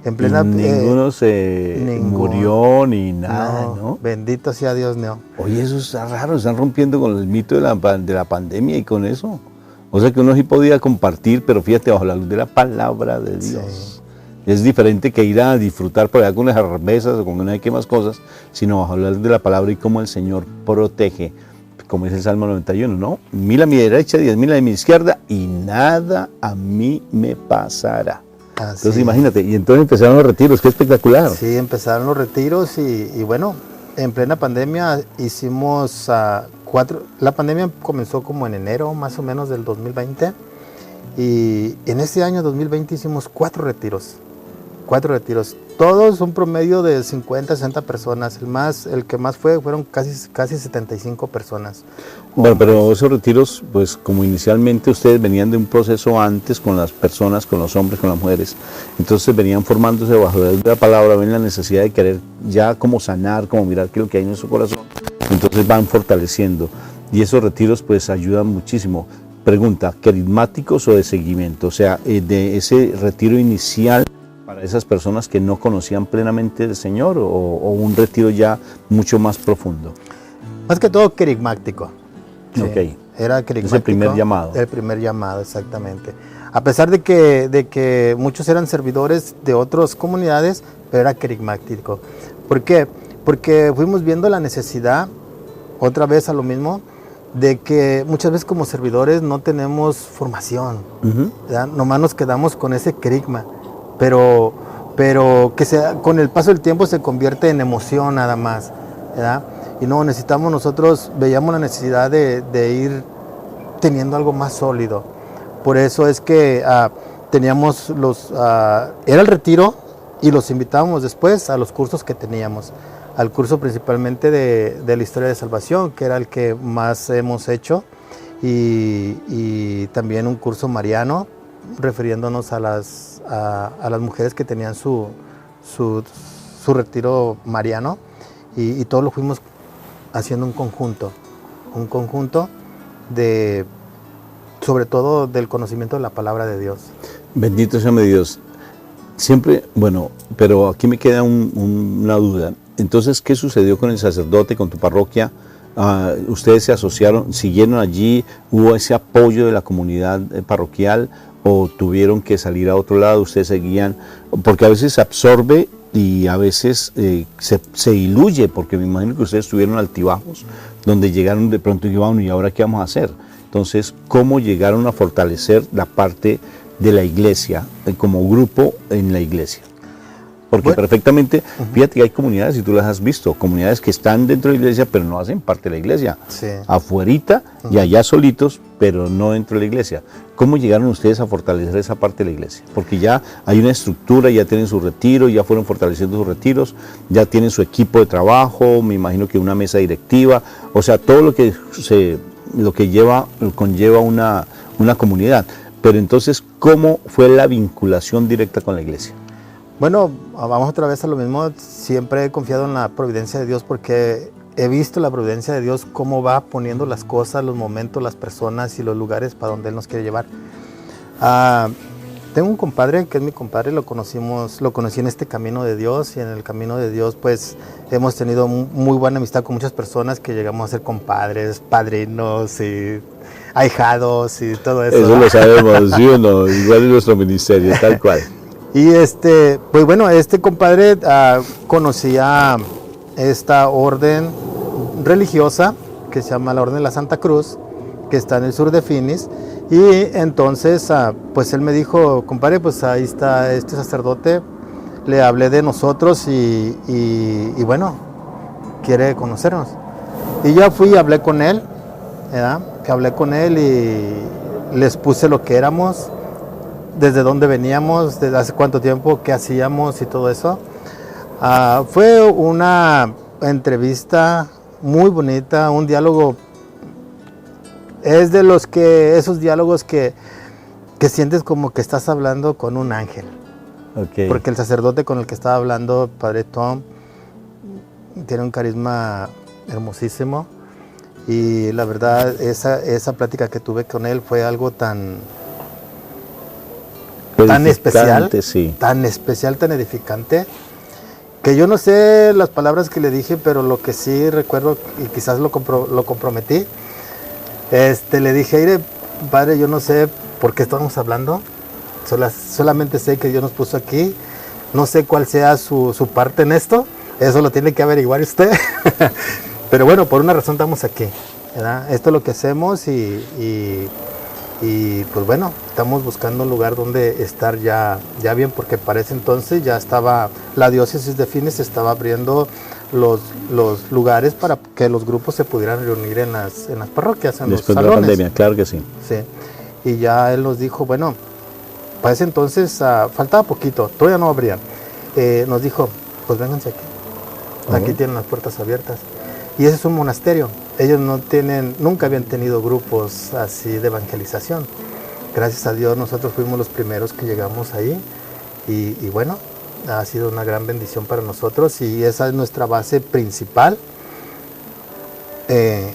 Ninguno murió ni nada, ¿no? Bendito sea Dios, no. Oye, eso está raro, están rompiendo con el mito de la pandemia y con eso. O sea que uno sí podía compartir, pero fíjate, bajo la luz de la palabra de Dios. Sí. Es diferente que ir a disfrutar por allá con las cervezas o con no hay qué más cosas, sino bajo la luz de la palabra y cómo el Señor protege, como dice el Salmo 91, ¿no? 1000 a mi derecha, 10,000 a mi izquierda y nada a mí me pasará. Entonces imagínate, y entonces empezaron los retiros, qué espectacular. Sí, empezaron los retiros y bueno, en plena pandemia hicimos 4, la pandemia comenzó como en enero más o menos del 2020 y en ese año 2020 hicimos 4 retiros, todos un promedio de 50, 60 personas, el que más fueron casi 75 personas. Bueno, pero esos retiros, pues como inicialmente ustedes venían de un proceso antes con las personas, con los hombres, con las mujeres, entonces venían formándose bajo la palabra, ven la necesidad de querer ya como sanar, como mirar qué es lo que hay en su corazón, entonces van fortaleciendo y esos retiros pues ayudan muchísimo. Pregunta, ¿carismáticos o de seguimiento? O sea, de ese retiro inicial para esas personas que no conocían plenamente del Señor o un retiro ya mucho más profundo? Más que todo querigmático. Sí, Ok. era querigmático. Es el primer llamado. El primer llamado, exactamente. A pesar de que muchos eran servidores de otras comunidades, pero era querigmático. ¿Por qué? Porque fuimos viendo la necesidad, otra vez a lo mismo, de que muchas veces como servidores no tenemos formación, ¿verdad? Nomás nos quedamos con ese querigma, pero que con el paso del tiempo se convierte en emoción nada más, ¿verdad? Y no, nosotros veíamos la necesidad de ir teniendo algo más sólido. Por eso es que teníamos era el retiro y los invitábamos después a los cursos que teníamos. Al curso principalmente de la historia de salvación, que era el que más hemos hecho, y también un curso mariano, refiriéndonos a las mujeres que tenían su retiro mariano, y todo lo fuimos haciendo un conjunto sobre todo del conocimiento de la palabra de Dios. Bendito sea mi Dios. Siempre, bueno, pero aquí me queda una duda. Entonces, ¿qué sucedió con el sacerdote, con tu parroquia? ¿Ustedes se asociaron, siguieron allí? ¿Hubo ese apoyo de la comunidad parroquial o tuvieron que salir a otro lado? ¿Ustedes seguían? Porque a veces se absorbe y a veces se diluye, porque me imagino que ustedes tuvieron altibajos, donde llegaron de pronto y bueno, ¿y ahora qué vamos a hacer? Entonces, ¿cómo llegaron a fortalecer la parte de la iglesia, como grupo en la iglesia? Porque bueno, perfectamente, fíjate que hay comunidades, y tú las has visto, comunidades que están dentro de la iglesia, pero no hacen parte de la iglesia. Sí. Afuerita y allá solitos, pero no dentro de la iglesia. ¿Cómo llegaron ustedes a fortalecer esa parte de la iglesia? Porque ya hay una estructura, ya tienen su retiro, ya fueron fortaleciendo sus retiros, ya tienen su equipo de trabajo, me imagino que una mesa directiva, o sea, todo lo que conlleva una comunidad. Pero entonces, ¿cómo fue la vinculación directa con la iglesia? Bueno, vamos otra vez a lo mismo. Siempre he confiado en la providencia de Dios porque he visto la providencia de Dios, cómo va poniendo las cosas, los momentos, las personas y los lugares para donde Él nos quiere llevar. Tengo un compadre que es mi compadre, lo conocí en este camino de Dios, y en el camino de Dios pues hemos tenido muy buena amistad con muchas personas que llegamos a ser compadres, padrinos y ahijados y todo eso. Eso lo sabemos, ¿sí o no? Igual en nuestro ministerio, tal cual. Y pues bueno, este compadre conocía esta orden religiosa que se llama la Orden de la Santa Cruz, que está en el sur de Phoenix, y entonces pues él me dijo, compadre, pues ahí está este sacerdote, le hablé de nosotros y bueno, quiere conocernos. Y yo fui y hablé con él, ¿verdad? Hablé con él y les puse lo que éramos, desde dónde veníamos, desde hace cuánto tiempo, qué hacíamos y todo eso. Fue una entrevista muy bonita, un diálogo. Es de esos diálogos que sientes como que estás hablando con un ángel. Okay. Porque el sacerdote con el que estaba hablando, Padre Tom, tiene un carisma hermosísimo. Y la verdad, esa plática que tuve con él fue algo tan especial, sí. tan especial, tan edificante, que yo no sé las palabras que le dije, pero lo que sí recuerdo, y quizás lo comprometí, le dije, mire, padre, yo no sé por qué estamos hablando, solamente sé que Dios nos puso aquí, no sé cuál sea su parte en esto, eso lo tiene que averiguar usted, pero bueno, por una razón estamos aquí, ¿verdad? Esto es lo que hacemos y pues bueno, estamos buscando un lugar donde estar ya bien, porque para ese entonces ya estaba, la diócesis de Phoenix estaba abriendo los lugares para que los grupos se pudieran reunir en las parroquias, en después los salones. de la pandemia, claro que sí. Sí, y ya él nos dijo, bueno, para ese entonces faltaba poquito, todavía no abrían. Nos dijo, pues vénganse aquí, aquí tienen las puertas abiertas. Y ese es un monasterio. Ellos nunca habían tenido grupos así de evangelización. Gracias a Dios nosotros fuimos los primeros que llegamos ahí y bueno, ha sido una gran bendición para nosotros y esa es nuestra base principal de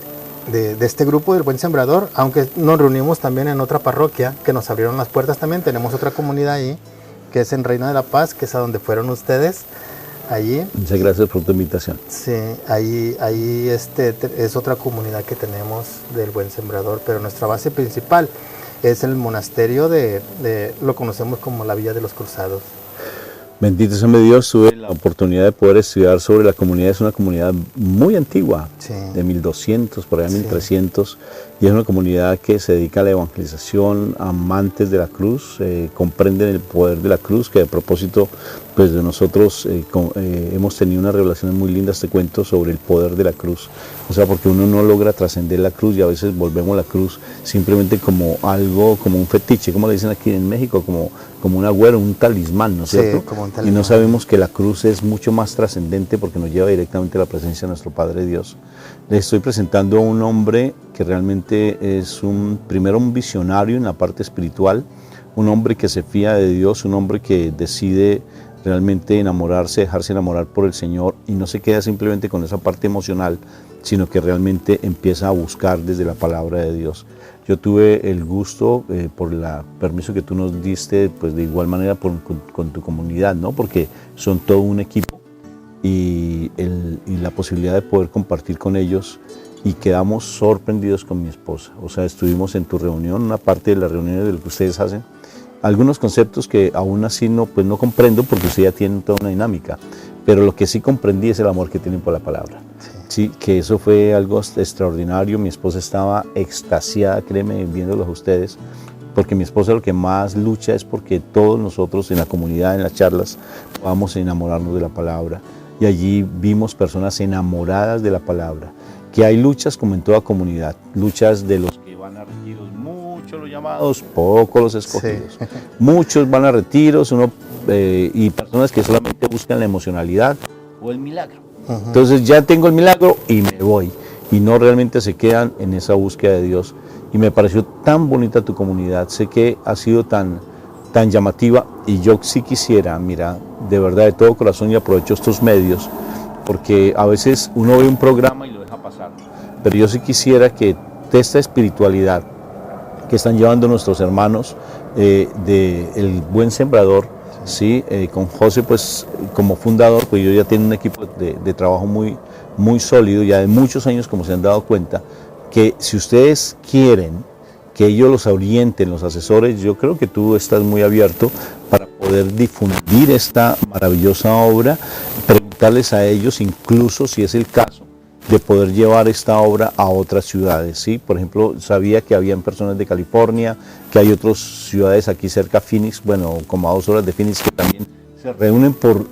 este grupo del Buen Sembrador, aunque nos reunimos también en otra parroquia que nos abrieron las puertas también. Tenemos otra comunidad ahí que es en Reina de la Paz, que es a donde fueron ustedes, allí. Muchas gracias por tu invitación. Sí, ahí es otra comunidad que tenemos del Buen Sembrador, pero nuestra base principal es el monasterio lo conocemos como la Villa de los Cruzados. Bendito sea mi Dios, tuve la oportunidad de poder estudiar sobre la comunidad. Es una comunidad muy antigua, Sí. de 1200, por allá Sí. 1300, y es una comunidad que se dedica a la evangelización, amantes de la cruz, comprenden el poder de la cruz, que a propósito pues de nosotros hemos tenido unas revelaciones muy lindas, te cuento, sobre el poder de la cruz. O sea, porque uno no logra trascender la cruz y a veces volvemos la cruz simplemente como algo, como un fetiche, como le dicen aquí en México, como un agüero, un talismán, ¿no es Sí, cierto? como un Y talismán. no sabemos que la cruz es mucho más trascendente porque nos lleva directamente a la presencia de nuestro Padre Dios. Les estoy presentando a un hombre que realmente es primero un visionario en la parte espiritual, un hombre que se fía de Dios, un hombre que decide realmente enamorarse, dejarse enamorar por el Señor y no se queda simplemente con esa parte emocional, sino que realmente empieza a buscar desde la palabra de Dios. Yo tuve el gusto, por el permiso que tú nos diste, pues de igual manera con tu comunidad, ¿no? Porque son todo un equipo y la posibilidad de poder compartir con ellos, y quedamos sorprendidos con mi esposa. O sea, estuvimos en tu reunión, una parte de las reuniones de lo que ustedes hacen, algunos conceptos que aún así no comprendo porque ustedes ya tienen toda una dinámica, pero lo que sí comprendí es el amor que tienen por la palabra. Sí, que eso fue algo extraordinario. Mi esposa estaba extasiada, créeme, viéndolos a ustedes, porque mi esposa lo que más lucha es porque todos nosotros en la comunidad, en las charlas, podamos enamorarnos de la palabra. Y allí vimos personas enamoradas de la palabra, que hay luchas como en toda comunidad, luchas de los que van a retiros, muchos los llamados, pocos los escogidos. Sí. Muchos van a retiros, y personas que solamente buscan la emocionalidad o el milagro. Entonces ya tengo el milagro y me voy, y no realmente se quedan en esa búsqueda de Dios. Y me pareció tan bonita tu comunidad, sé que ha sido tan llamativa, y yo sí quisiera, mira, de verdad, de todo corazón, y aprovecho estos medios, porque a veces uno ve un programa y lo deja pasar, pero yo sí quisiera que de esta espiritualidad que están llevando nuestros hermanos de El Buen Sembrador, ¿sí? Con José pues como fundador, pues yo ya tengo un equipo de trabajo muy sólido, ya de muchos años, como se han dado cuenta, que si ustedes quieren que ellos los orienten, los asesores, yo creo que tú estás muy abierto para poder difundir esta maravillosa obra, preguntarles a ellos, incluso si es el caso, de poder llevar esta obra a otras ciudades, ¿sí? Por ejemplo, sabía que habían personas de California, que hay otras ciudades aquí cerca, Phoenix, bueno, como a 2 horas de Phoenix, que también se reúnen por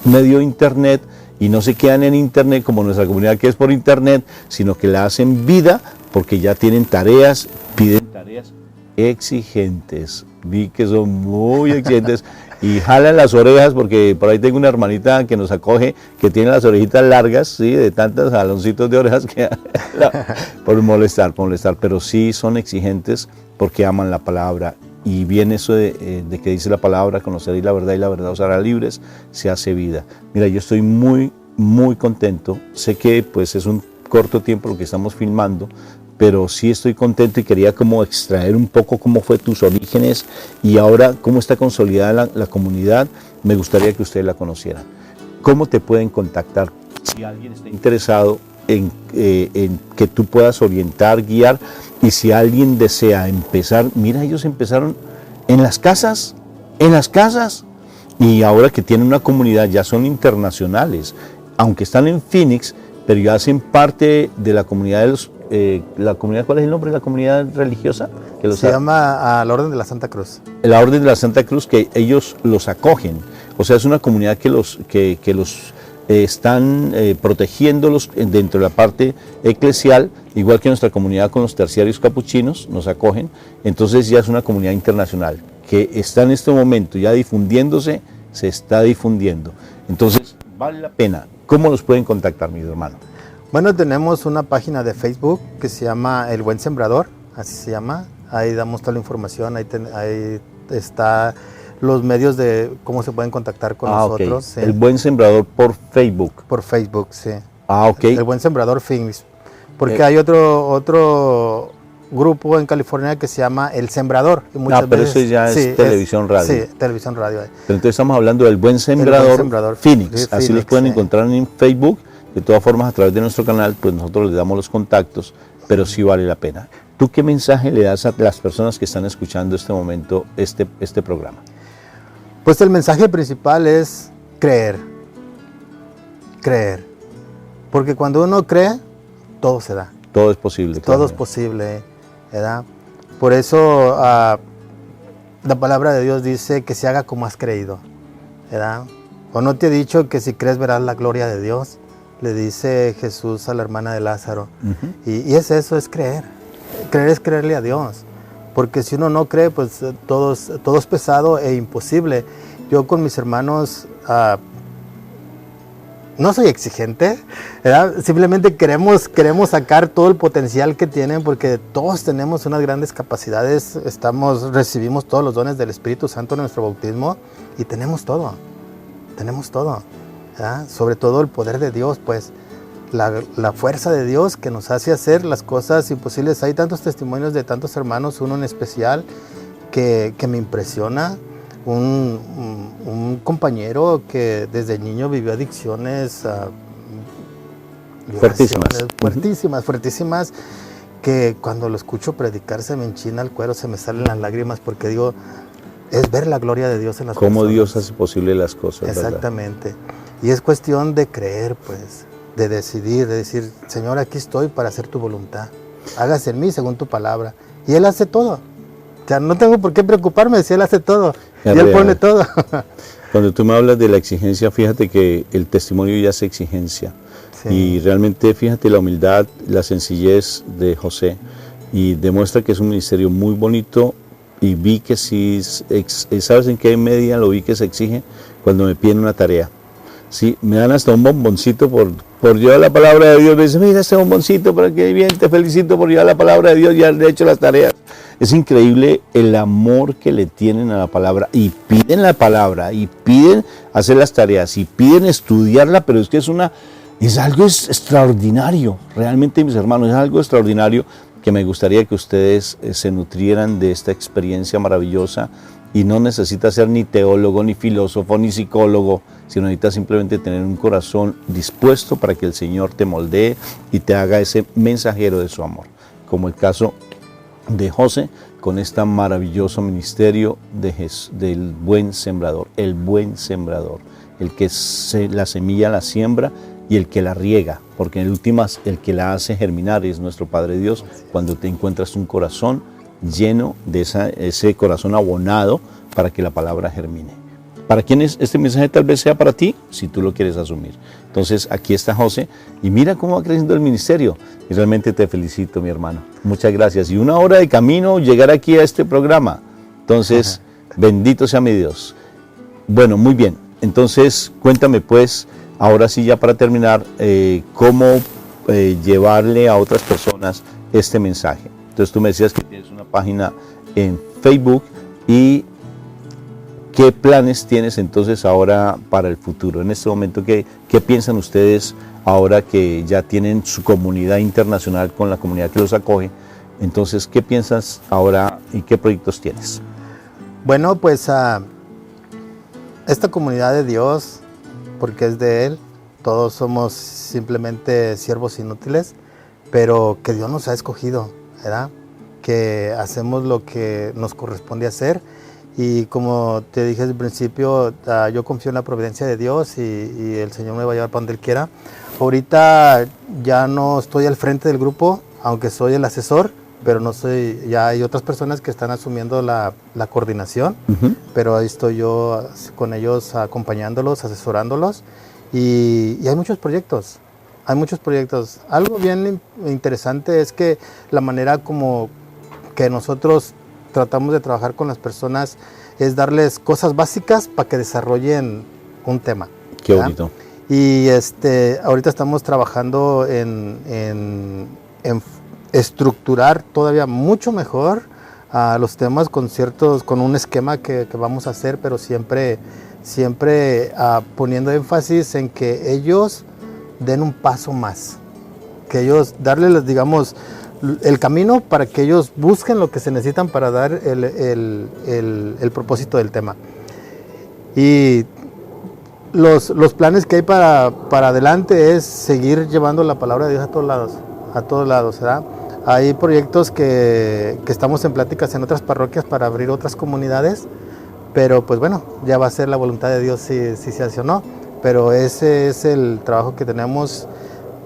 medio de internet, y no se quedan en internet como nuestra comunidad, que es por internet, sino que la hacen vida, porque ya tienen tareas, piden tareas exigentes. Vi que son muy exigentes y jalan las orejas, porque por ahí tengo una hermanita que nos acoge, que tiene las orejitas largas, ¿sí? De tantos jaloncitos de orejas que por molestar, pero sí son exigentes porque aman la palabra. Y viene eso de que dice la palabra: conoceréis la verdad os hará libres, se hace vida. Mira, yo estoy muy contento. Sé que pues es un corto tiempo lo que estamos filmando, pero sí estoy contento, y quería como extraer un poco cómo fue tus orígenes y ahora cómo está consolidada la comunidad. Me gustaría que ustedes la conocieran. ¿Cómo te pueden contactar si alguien está interesado en que tú puedas orientar, guiar? Y si alguien desea empezar, mira, ellos empezaron en las casas, y ahora que tienen una comunidad, ya son internacionales, aunque están en Phoenix, pero ya hacen parte de la comunidad de los... la comunidad, ¿cuál es el nombre de la comunidad religiosa? Que se llama la Orden de la Santa Cruz. La Orden de la Santa Cruz, que ellos los acogen. O sea, es una comunidad que los están protegiéndolos dentro de la parte eclesial, igual que nuestra comunidad con los terciarios capuchinos, nos acogen. Entonces ya es una comunidad internacional que está en este momento ya difundiéndose, se está difundiendo. Entonces vale la pena. ¿Cómo los pueden contactar, mi hermano? Bueno, tenemos una página de Facebook que se llama El Buen Sembrador, así se llama. Ahí damos toda la información, ahí está los medios de cómo se pueden contactar con nosotros. Okay. El Buen Sembrador por Facebook. Por Facebook, sí. Ok. El Buen Sembrador Phoenix. Porque hay otro grupo en California que se llama El Sembrador. Y muchas pero veces, eso ya es televisión radio. Sí, televisión radio. Pero entonces estamos hablando del Buen Sembrador, Phoenix. Así los pueden encontrar en Facebook. De todas formas, a través de nuestro canal, pues nosotros les damos los contactos, pero sí vale la pena. ¿Tú qué mensaje le das a las personas que están escuchando este momento, este programa? Pues el mensaje principal es creer. Creer. Porque cuando uno cree, todo se da. Todo es posible. Todo es posible, ¿verdad? Por eso la palabra de Dios dice que se haga como has creído, ¿verdad? ¿O no te he dicho que si crees verás la gloria de Dios? Le dice Jesús a la hermana de Lázaro. Y es eso, es creer. Creer es creerle a Dios. Porque si uno no cree, pues todo es pesado e imposible. Yo con mis hermanos no soy exigente, ¿verdad? Simplemente queremos sacar todo el potencial que tienen, porque todos tenemos unas grandes capacidades, recibimos todos los dones del Espíritu Santo en nuestro bautismo y tenemos todo, ¿verdad? Sobre todo el poder de Dios, pues la fuerza de Dios que nos hace hacer las cosas imposibles. Hay tantos testimonios de tantos hermanos, uno en especial que me impresiona. Un compañero que desde niño vivió adicciones fuertísimas, que cuando lo escucho predicar se me enchina el cuero, se me salen las lágrimas, porque digo, es ver la gloria de Dios en las personas. Cómo Dios hace posible las cosas. Exactamente. ¿Verdad? Y es cuestión de creer, pues, de decidir, de decir, Señor, aquí estoy para hacer tu voluntad. Hágase en mí según tu palabra. Y Él hace todo. O sea, no tengo por qué preocuparme si Él hace todo. Y Él pone todo. Cuando tú me hablas de la exigencia, fíjate que el testimonio ya es exigencia. Sí. Y realmente fíjate la humildad, la sencillez de José. Y demuestra que es un ministerio muy bonito. Y vi que sí, ¿sabes en qué medida lo vi que se exige? Cuando me piden una tarea. Sí, me dan hasta un bomboncito por llevar la palabra de Dios. Me dicen, mira este bomboncito, para que bien, te felicito por llevar la palabra de Dios y haber hecho las tareas. Es increíble el amor que le tienen a la palabra, y piden la palabra, y piden hacer las tareas, y piden estudiarla, pero es que es algo extraordinario, realmente, mis hermanos, es algo extraordinario, que me gustaría que ustedes se nutrieran de esta experiencia maravillosa. Y no necesita ser ni teólogo, ni filósofo, ni psicólogo, sino necesita simplemente tener un corazón dispuesto para que el Señor te moldee y te haga ese mensajero de su amor. Como el caso de José, con este maravilloso ministerio del buen sembrador, el que la semilla la siembra y el que la riega, porque en últimas el que la hace germinar es nuestro Padre Dios. Cuando te encuentras un corazón lleno de ese corazón abonado para que la palabra germine. ¿Para quién es este mensaje? Tal vez sea para ti, si tú lo quieres asumir. Entonces, aquí está José, y mira cómo va creciendo el ministerio. Y realmente te felicito, mi hermano. Muchas gracias. Y 1 hora de camino llegar aquí a este programa. Entonces, bendito sea mi Dios. Bueno, muy bien. Entonces, cuéntame pues, ahora sí ya para terminar, cómo llevarle a otras personas este mensaje. Entonces tú me decías que tienes una página en Facebook, y ¿qué planes tienes entonces ahora para el futuro? En este momento, ¿qué piensan ustedes ahora que ya tienen su comunidad internacional con la comunidad que los acoge? Entonces, ¿qué piensas ahora y qué proyectos tienes? Bueno, pues esta comunidad de Dios, porque es de Él, todos somos simplemente siervos inútiles, pero que Dios nos ha escogido, ¿verdad? Que hacemos lo que nos corresponde hacer, y como te dije al principio, yo confío en la providencia de Dios, y el Señor me va a llevar para donde Él quiera. Ahorita ya no estoy al frente del grupo, aunque soy el asesor, pero no soy, ya hay otras personas que están asumiendo la coordinación, pero ahí estoy yo con ellos, acompañándolos, asesorándolos, y hay muchos proyectos. Algo bien interesante es que la manera como que nosotros tratamos de trabajar con las personas es darles cosas básicas para que desarrollen un tema. Qué bonito. Y ahorita estamos trabajando en estructurar todavía mucho mejor los temas con un esquema que vamos a hacer, pero siempre poniendo énfasis en que ellos den un paso más, que ellos darles, digamos, el camino para que ellos busquen lo que se necesitan para dar el propósito del tema. Y los planes que hay para adelante es seguir llevando la palabra de Dios a todos lados, ¿verdad? Hay proyectos que estamos en pláticas en otras parroquias para abrir otras comunidades, pero pues bueno, ya va a ser la voluntad de Dios si se hace o no, pero ese es el trabajo que tenemos,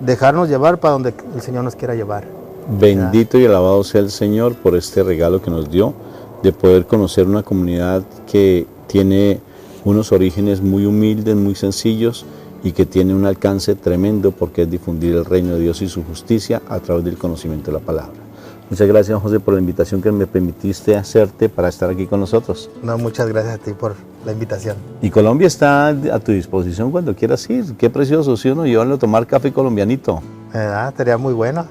dejarnos llevar para donde el Señor nos quiera llevar. Bendito y alabado sea el Señor por este regalo que nos dio de poder conocer una comunidad que tiene unos orígenes muy humildes, muy sencillos y que tiene un alcance tremendo porque es difundir el reino de Dios y su justicia a través del conocimiento de la palabra. Muchas gracias, José, por la invitación que me permitiste hacerte para estar aquí con nosotros. No, muchas gracias a ti por la invitación. Y Colombia está a tu disposición cuando quieras ir. Qué precioso, ¿sí o no? Llévanlo a tomar café colombianito. Sería muy bueno.